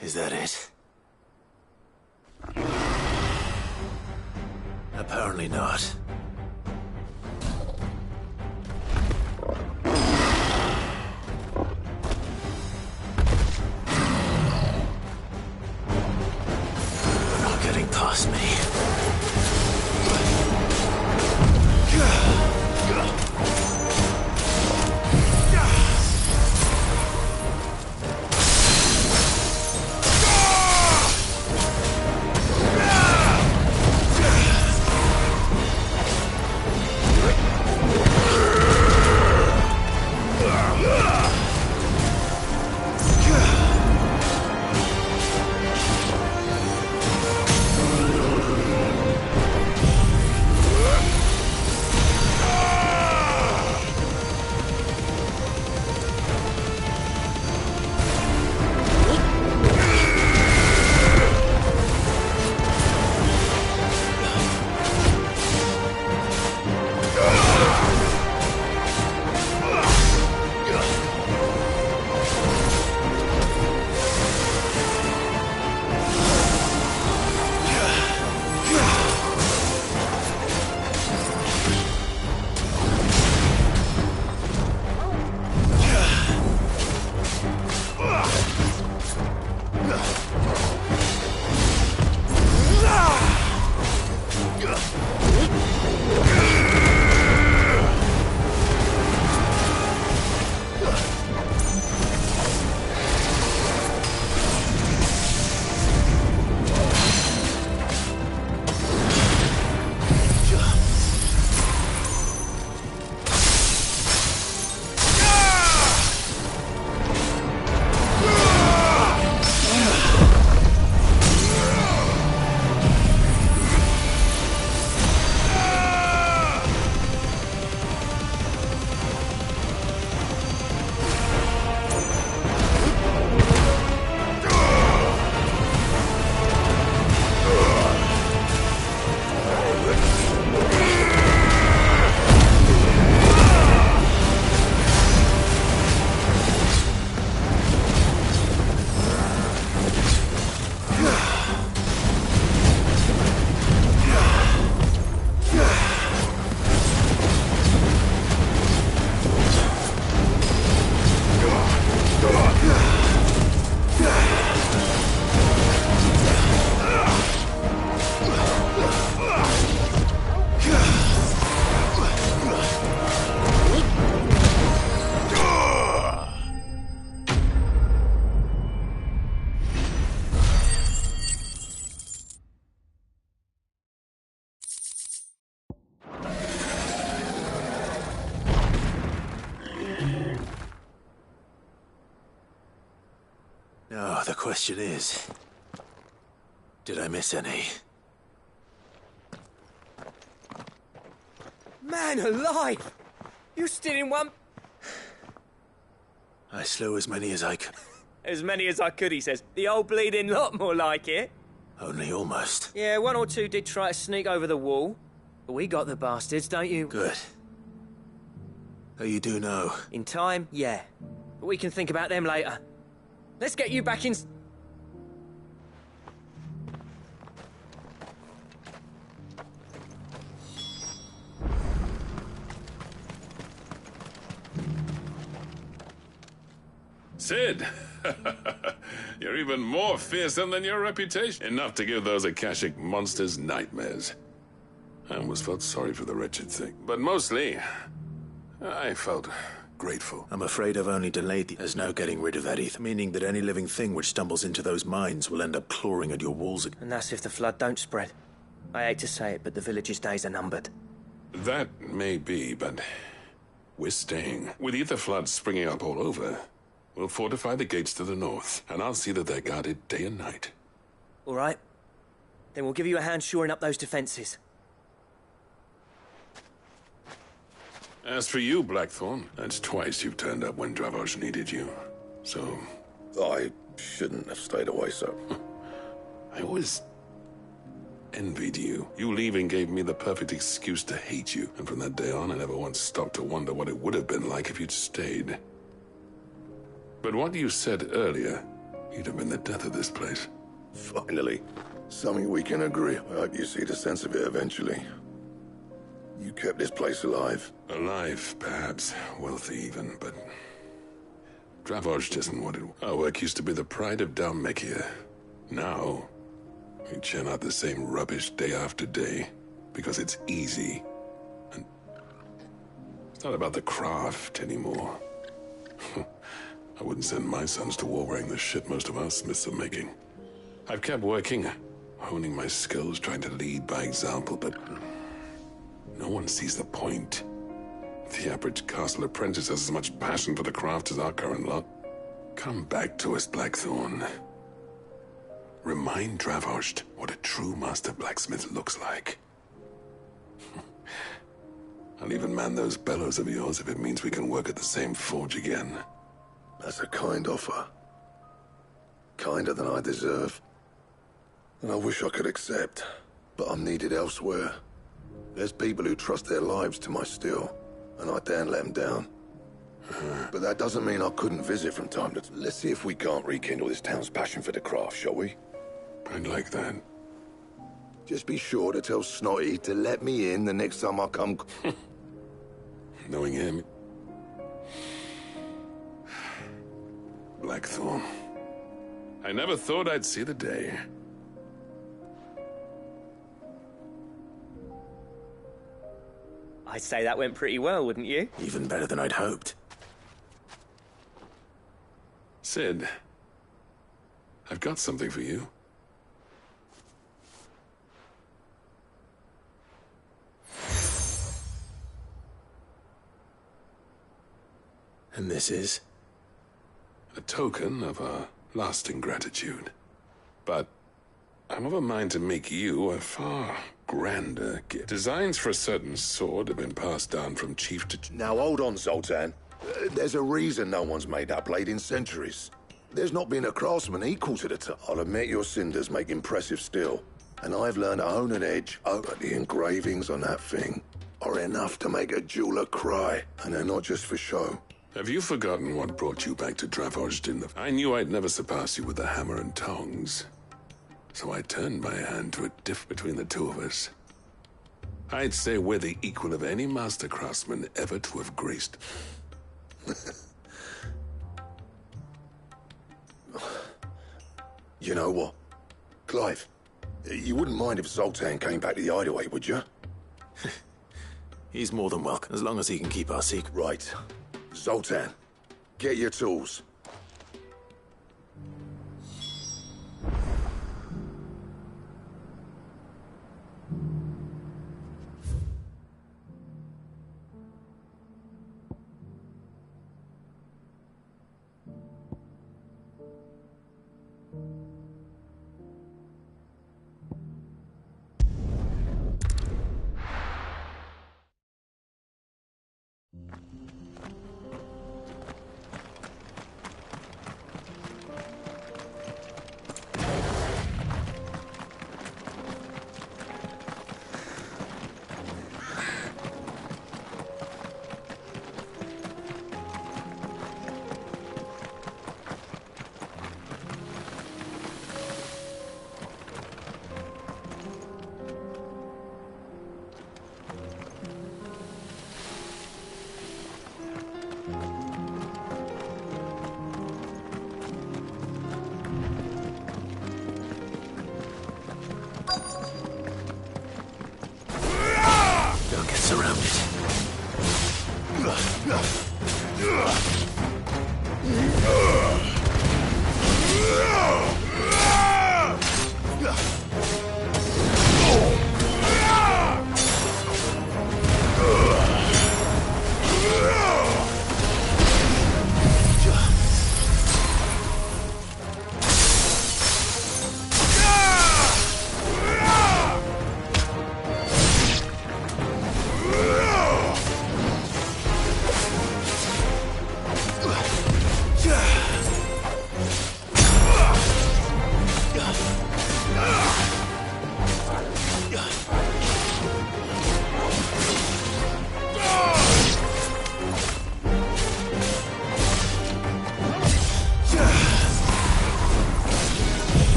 S3: Is that it? Apparently not. You're not getting past me. Now, the question is, did I miss any?
S5: Man alive! You still in one...
S3: I slew as many as I could.
S5: As many as I could, he says. The old bleeding lot, more like it.
S3: Only almost.
S5: Yeah, one or two did try to sneak over the wall. But we got the bastards, don't you?
S3: Good. Oh, you do know?
S5: In time, yeah. But we can think about them later. Let's get you back in...
S15: Sid! You're even more fearsome than your reputation. Enough to give those Akashic monsters nightmares. I almost felt sorry for the wretched thing. But mostly, I felt grateful.
S3: I'm afraid I've only delayed There's no getting rid of that ether, meaning that any living thing which stumbles into those mines will end up clawing at your walls again.
S5: And that's if the flood don't spread. I hate to say it, but the village's days are numbered.
S15: That may be, but we're staying. With ether floods springing up all over, we'll fortify the gates to the north, and I'll see that they're guarded day and night.
S5: All right. Then we'll give you a hand shoring up those defenses.
S15: As for you, Blackthorn, that's twice you've turned up when Dravos needed you. So...
S8: I shouldn't have stayed away, sir.
S15: I always envied you. You leaving gave me the perfect excuse to hate you, and from that day on I never once stopped to wonder what it would have been like if you'd stayed. But what you said earlier You'd have been the death of this place.
S8: Finally. Something we can agree. I hope you see the sense of it eventually. You kept this place alive.
S15: Alive, perhaps. Wealthy even, but... Dravozh isn't what it... Our work used to be the pride of Dhalmekia. Now, we churn out the same rubbish day after day, because it's easy. And it's not about the craft anymore. I wouldn't send my sons to war wearing the shit most of our smiths are making. I've kept working, honing my skills, trying to lead by example, but no one sees the point. The average castle apprentice has as much passion for the craft as our current lot. Come back to us, Blackthorn. Remind Dravozh what a true master blacksmith looks like. I'll even man those bellows of yours if it means we can work at the same forge again.
S8: That's a kind offer. Kinder than I deserve. And I wish I could accept, but I'm needed elsewhere. There's people who trust their lives to my steel, and I daren't let them down. But that doesn't mean I couldn't visit from time to time. Let's see if we can't rekindle this town's passion for the craft, shall we?
S15: I'd like that.
S8: Just be sure to tell Snotty to let me in the next time I come.
S15: Knowing him... Blackthorn. I never thought I'd see the day.
S5: I'd say that went pretty well, wouldn't you?
S3: Even better than I'd hoped.
S15: Sid, I've got something for you.
S3: And this is?
S15: A token of our lasting gratitude. But I'm of a mind to make you a far grander gift. Designs for a certain sword have been passed down from chief to...
S8: Now hold on, Zoltan. There's a reason no one's made that blade in centuries. There's not been a craftsman equal to the top. I'll admit your cinders make impressive steel. And I've learned to hone an edge. Oh, but the engravings on that thing are enough to make a jeweler cry. And they're not just for show.
S15: Have you forgotten what brought you back to Dravozh in the... I knew I'd never surpass you with the hammer and tongs. So I turned my hand to a diff between the two of us. I'd say we're the equal of any master craftsman ever to have graced.
S8: You know what? Clive, you wouldn't mind if Zoltan came back to the Hideaway, would you?
S3: He's more than welcome, as long as he can keep our secret.
S8: Right. Zoltan, get your tools.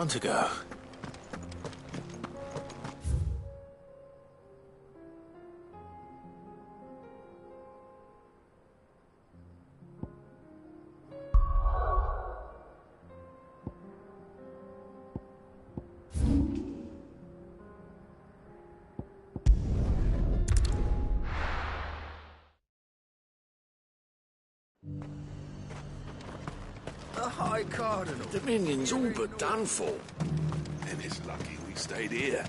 S3: want to go.
S16: The High Cardinal.
S17: Dominion's all but done for.
S16: And it's lucky we stayed here.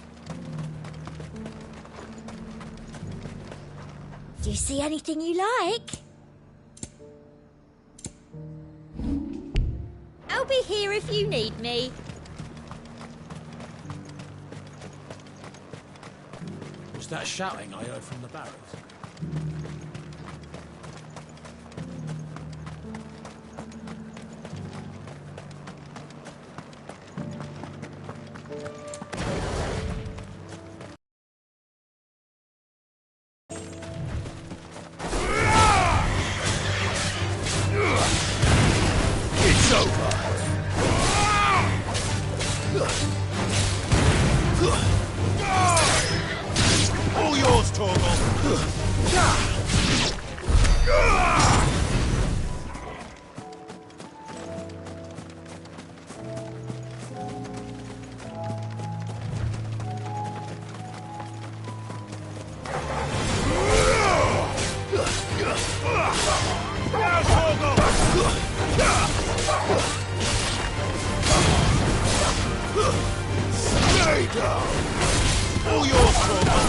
S10: Do you see anything you like? I'll be here if you need me.
S17: Was that shouting I heard from the barracks?
S16: It's over. All yours, Torgal. Stay down. All yours, Torgal.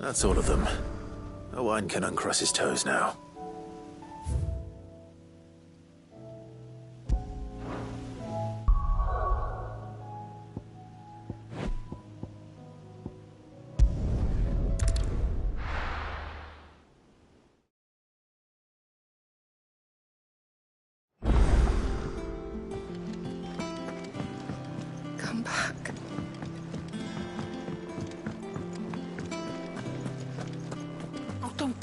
S3: That's all of them. Owain can uncross his toes now.
S4: Come back.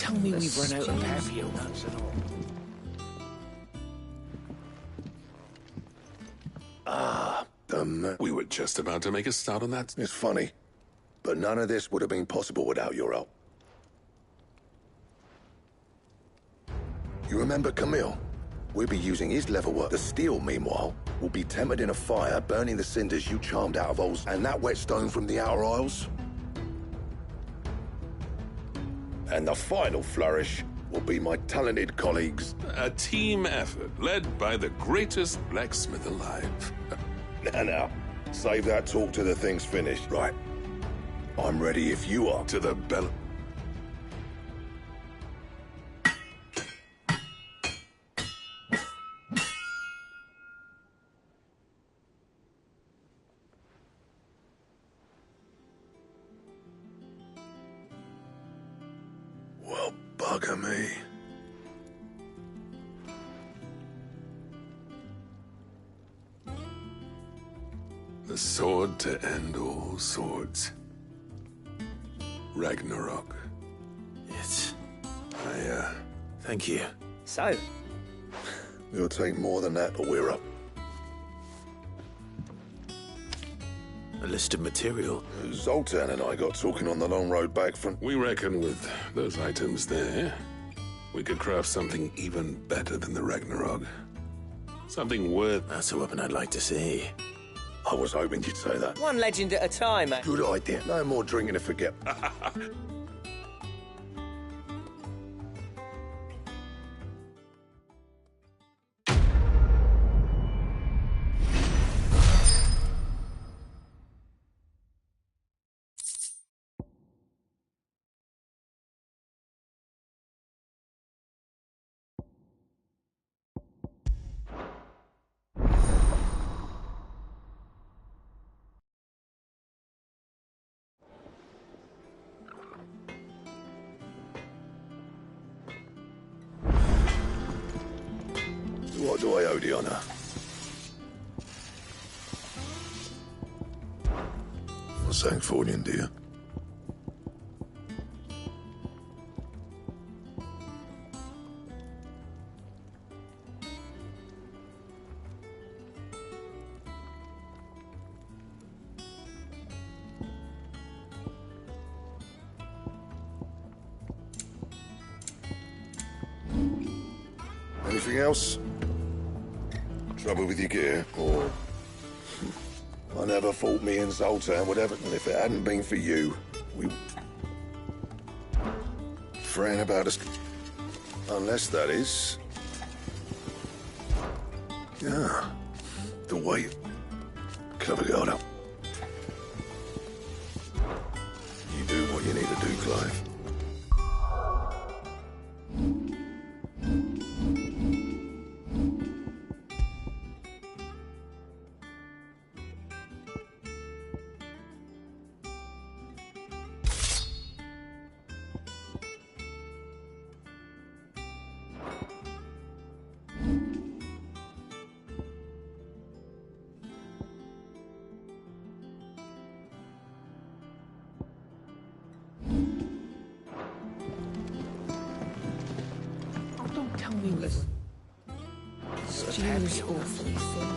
S17: tell me we've run out of perfume.
S15: We were just about to make a start on that.
S8: It's funny, but none of this would have been possible without your help. You remember Camille? We'll be using his level work. The steel, meanwhile, will be tempered in a fire, burning the cinders you charmed out of Oz, and that whetstone from the Outer Isles. And the final flourish will be my talented colleagues.
S15: A team effort led by the greatest blacksmith alive.
S8: Now, save that talk till the thing's finished. Right. I'm ready if you are.
S15: To the bell.
S8: Well, bugger me.
S15: The sword to end all swords. Ragnarok.
S3: Thank you.
S5: So?
S8: It'll take more than that, or we're up.
S3: A list of material.
S8: Zoltan and I got talking on the long road back from...
S15: We reckon with those items there, we could craft something even better than the Ragnarok. Something worth...
S3: That's a weapon I'd like to see.
S8: I was hoping you'd say that.
S5: One legend at a time, eh?
S8: Good idea. No more drinking to forget. What do I owe the honor? A Sancthornian, dear. Anything else? Trouble with your gear, or... I never thought me and Zoltan would ever... And if it hadn't been for you, we... Fran about us... Unless that is... Yeah. The way... Clever girl, now. You do what you need to do, Clive.
S1: Stew's awfully thin.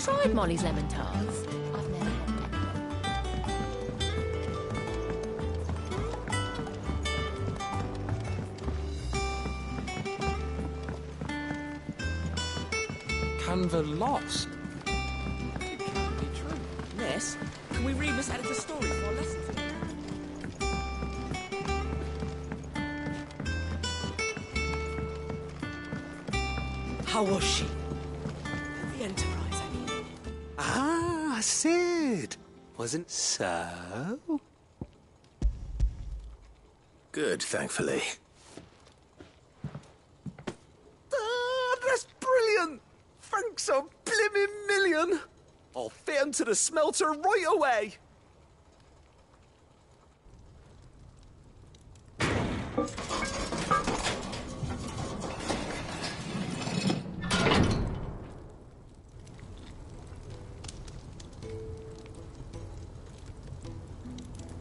S18: Tried Molly's lemon tarts? I've never had
S14: Canva lost. It can't be true.
S5: Miss, can we read Miss Editor's story for our lesson today?
S19: How was she? The Enterprise, I mean. Ah, Sid. Wasn't so?
S3: Good, thankfully.
S19: That's brilliant! Thanks a blimmin' million! I'll fit 'em to the smelter right away!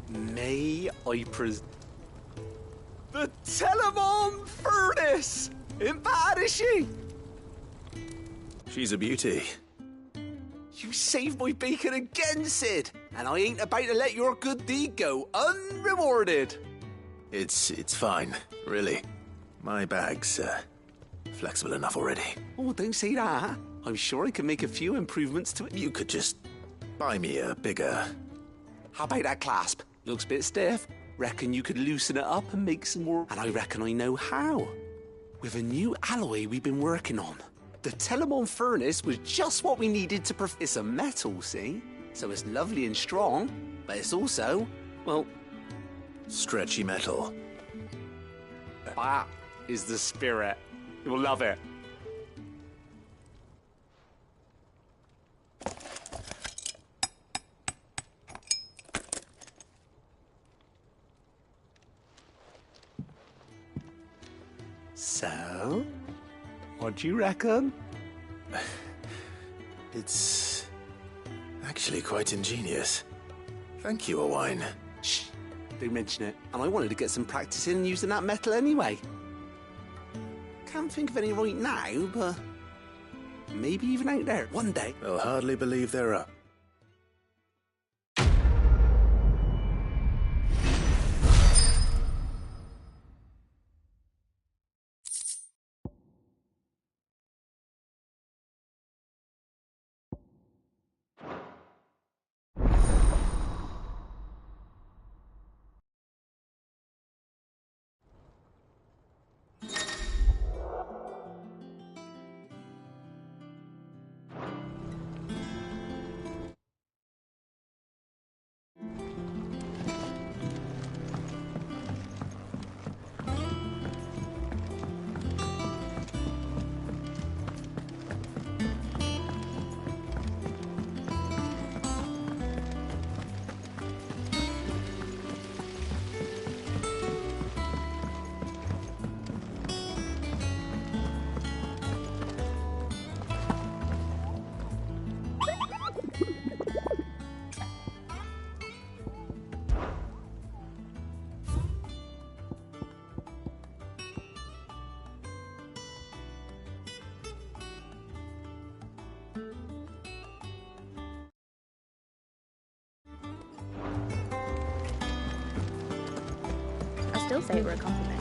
S19: May I the Telemon furnace! Ain't bad, is she?
S3: She's a beauty.
S19: You saved my bacon again, Sid, and I ain't about to let your good deed go unrewarded.
S3: It's fine, really. My bag's flexible enough already.
S19: Oh, don't say that. I'm sure I can make a few improvements to it.
S3: You could just buy me a bigger...
S19: How about that clasp? Looks a bit stiff. Reckon you could loosen it up and make some more... And I reckon I know how. With a new alloy we've been working on. The Telemon furnace was just what we needed to It's a metal, see? So it's lovely and strong, but it's also, well...
S3: stretchy metal.
S19: That is the spirit. You'll love it. So, what do you reckon?
S3: It's actually quite ingenious. Thank you, Owain.
S19: Shh, don't mention it. And I wanted to get some practice in using that metal anyway. Can't think of any right now, but maybe even out there one day.
S3: They'll hardly believe they're up.
S20: I'll still say it were a compliment.